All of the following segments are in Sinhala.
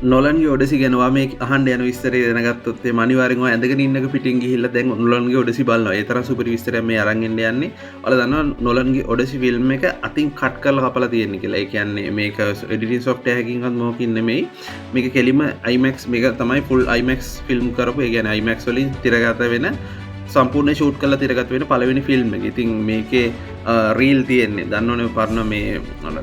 නොලන්ගේ ඔඩසි ගැනවා මේ අහන්ඩ යන විස්තරේ දැනගත්තොත් මේ අනිවාර්යෙන්ම ඇඳගෙන ඉන්නක පිටින් ගිහිල්ලා දැන් නොලන්ගේ ඔඩසි බලනවා. ඒ තරම් සුපිරි විස්තරයක් මේ අරන් එන්න යන්නේ. ඔයාලා දන්නවා නොලන්ගේ ඔඩසි ෆිල්ම් එක අතින් කට් කරලා කපලා තියෙන්නේ කියලා. ඒ කියන්නේ මේක එඩිටින් software එකකින්වත් මොකකින් නෙමෙයි. මේක කෙලිම IMAX මේක තමයි full IMAX ෆිල්ම් කරපු. ඒ කියන්නේ IMAX වලින් තිරගත වෙන සම්පූර්ණ ෂූට් කරලා තිරගත වෙන පළවෙනි ෆිල්ම් එක. ඉතින් මේකේ රීල් තියෙන්නේ. දන්නවනේ පරණ මේ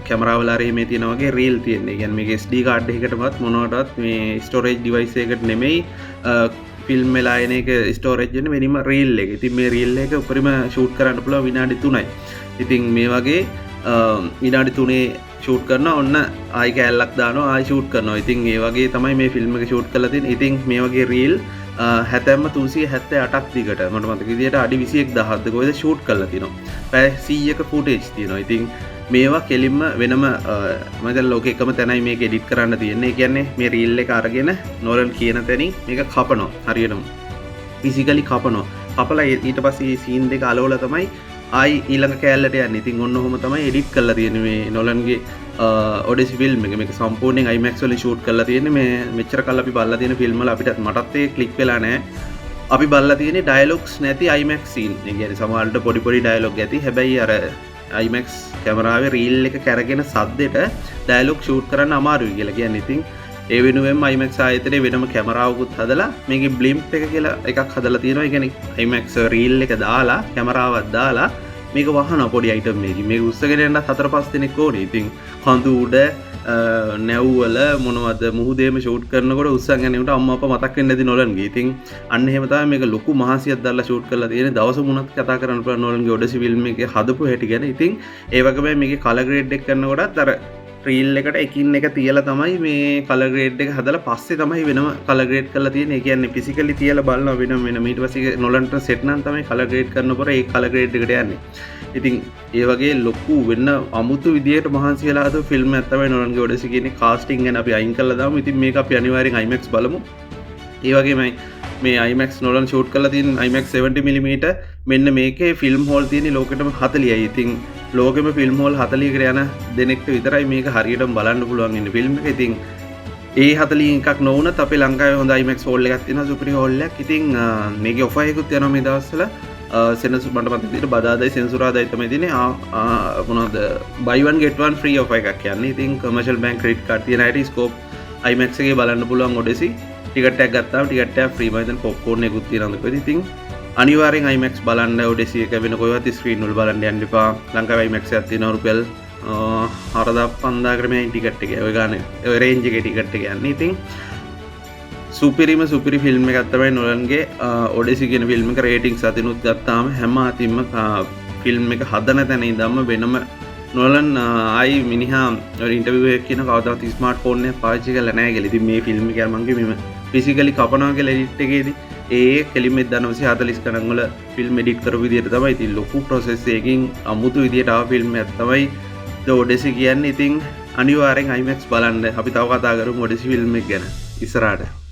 කැමරා වල අර මේ තියෙන වගේ රීල් තියෙන්නේ. කියන්නේ මේක SD කාඩ් එකකටවත් මොනවටවත් මේ ස්ටෝරේජ් ඩිවයිස් එකකට නෙමෙයි ෆිල්ම් වෙලා එන එක ස්ටෝරේජ් වෙන්නේ වෙනම රීල් එක. ඉතින් මේ රීල් එක උඩරිම ෂූට් කරන්න පුළුවන් විනාඩි 3යි. ඉතින් මේ වගේ විනාඩි 3 ෂූට් කරනවා ඔන්න ආයි කෑල්ලක් දානවා ආයි ෂූට් කරනවා. ඉතින් ඒ වගේ තමයි මේ ෆිල්ම් එක ෂූට් කරලා තියෙන්නේ. ඉතින් මේ වගේ රීල් හැතැම්ම 378ක් දිගට මට මතක විදියට අඩි 21000ක් කොහෙද ෂූට් කරලා තිනවා. පැය 100ක ෆුටේජ් තියෙනවා. ඉතින් මේවා කෙලින්ම වෙනම මම දැන් ලෝකෙ එකම තැනයි මේක එඩිට් කරන්න තියෙන්නේ. ඒ කියන්නේ මේ රීල් එක අරගෙන නොලන් කියන තැනින් මේක කපනවා. හරියටම ෆිසිකලි කපනවා. කපලා ඊට පස්සේ සීන් දෙක අලවලා තමයි ආයි ඊළඟ කෑල්ලට යන්නේ. ඉතින් ඔන්න ඔහොම තමයි එඩිට් කරලා තියෙන්නේ මේ නොලන්ගේ ඔඩෙසි ෆිල්ම් එක. මේක සම්පූර්ණයෙන් IMAX වලින් ෂූට් කරලා තියෙන්නේ. මේ මෙච්චර කල් අපි බලලා තියෙන ෆිල්ම් වල අපිට මටත් ඒක ක්ලික් වෙලා නැහැ. අපි බලලා තියෙන්නේ ඩයලොග්ස් නැති IMAX සීන්. ඒ කියන්නේ සමහරවිට පොඩි ඩයලොග් ඇති. හැබැයි අර IMAX කැමරාවේ රීල් එක කරගෙන සද්දෙට ඩයලොග් ෂූට් කරන්න අමාරුයි කියලා කියන්නේ. ඉතින් ඒ වෙනුවෙන්ම IMAX ආයතනයේ වෙනම කැමරාවකුත් හදලා මේකේ බ්ලිම්ප් එක කියලා එකක් හදලා තියෙනවා. ඒ කියන්නේ IMAX රීල් එක දාලා කැමරාවක් දාලා මේක වහනවා පොඩි අයිටම් එකකින්. මේක උස්සගෙන යන්න 4-5 දෙනෙක් ඕනේ. ඉතින් කඳු උඩ නැව්වල මොනවද මුහුදේම ෂූට් කරනකොට උස්සන් යන උන්ට අම්මා අප්පා මතක් වෙන්නේ නැති නොලන්ගේ. ඉතින් අන්න එහෙම තමයි මේක ලොකු මහසියක් දාලා ෂූට් කරලා තියෙන්නේ. දවස් 3ක් කතා කරන්න පුළුවන් නොලන්ගේ ඔඩෙසි ෆිල්ම් එකේ හදපු හැටි ගැන. ඉතින් ඒ වගේම මේකේ කලර් ග්‍රේඩ් එක කරනකොටත් අර රීල් එකට එකින් එක තියලා තමයි මේ කලර් ග්‍රේඩ් එක හදලා පස්සේ තමයි වෙනම කලර් ග්‍රේඩ් කරලා තියෙන්නේ. ඒ කියන්නේ ෆිසිකලි තියලා බලනවා වෙනම ඊට පස්සේ නොලන්ට සෙට් නම් තමයි කලර් ග්‍රේඩ් කරනකොට ඒ කලර් ග්‍රේඩ් එකට යන්නේ. ඉතින් ඒ වගේ ලොකු වෙන අමුතු විදියට මහන්සි වෙලා හදපු ෆිල්ම් එකක් තමයි නොලන්ගේ ඔඩෙසි කියන්නේ. කාස්ටිං ගැන අපි අයින් කළා දාමු. ඉතින් මේක අපි අනිවාර්යෙන් IMAX බලමු. ඒ වගේමයි මේ IMAX නොලන් ෂූට් කරලා තියෙන IMAX 70mm මෙන්න මේකේ ෆිල්ම් හෝල් තියෙන්නේ ලෝකෙටම 40යි. ඉතින් ලෝකෙම ෆිල්ම් හෝල් 40කට යන දෙනෙක්ට විතරයි මේක හරියටම බලන්න පුළුවන් ඉන්නේ ෆිල්ම් එක. ඉතින් ඒ 40 එකක් නොවුනත් අපේ ලංකාවේ හොඳ IMAX හෝල් එකක් තියෙනවා සුපිරි හෝල් එකක්. ඉතින් මේකේ ඔෆර් එකකුත් යනවා මේ දවස්වල. සෙනසු මට මතක විදිහට බදාදායි සෙන්සුරාදායි තමයි තියෙන්නේ. මොනවද buy one get one free offer එකක් යන්නේ. ඉතින් commercial bank credit card තියෙන අයට scope IMAX එකේ බලන්න පුළුවන් ඔඩෙසි. ටිකට් එකක් ගත්තාම ටිකට් එක ෆ්‍රී. මම හිතන්නේ පොප්කෝර්න් එකකුත් තියෙනවා කොහෙද. ඉතින් අනිවාර්යෙන් IMAX බලන්න ඔඩෙසි එක වෙන කොහෙවත් ස්ක්‍රීන් වල බලන්න යන්න එපා. ලංකාවේ IMAX එකක් තියෙනවා රුපියල් 4500 කට මේ ටිකට් එක. ඔය ගානේ ඔය රේන්ජ් එකේ ටිකට් එක යන්නේ. ඉතින් සුපිරි ෆිල්ම් එකක් තමයි නොලන්ගේ ඔඩෙසි කියන ෆිල්ම් එක. රේටින්ග්ස් අතිනුත් ගත්තාම හැම අතින්ම ෆිල්ම් එක හදන තැන ඉඳන්ම වෙනම නොලන් ආයි මිනිහා ඉන්ටර්විව් එකක් කියන කවදාවත් ස්මාර්ට් ෆෝන් එකක් පාවිච්චි කරලා නැහැ කියලා. ඉතින් මේ ෆිල්ම් එක මම කිව්වේ ෆිසිකලි කපනවා කියලා එඩිට් එකේදී ඒ කෙලින්ම 1940 ගණන් වල ෆිල්ම් එඩිට් කරපු විදියට තමයි. ඉතින් ලොකු ප්‍රොසෙස් එකකින් අමුතු විදියට ආව ෆිල්ම් එකක් තමයි ද ඔඩෙසි කියන්නේ. ඉතින් අනිවාර්යෙන් IMAX බලන්න. අපි තව කතා කරමු ඔඩෙසි ෆිල්ම් එක ගැන ඉස්සරහට.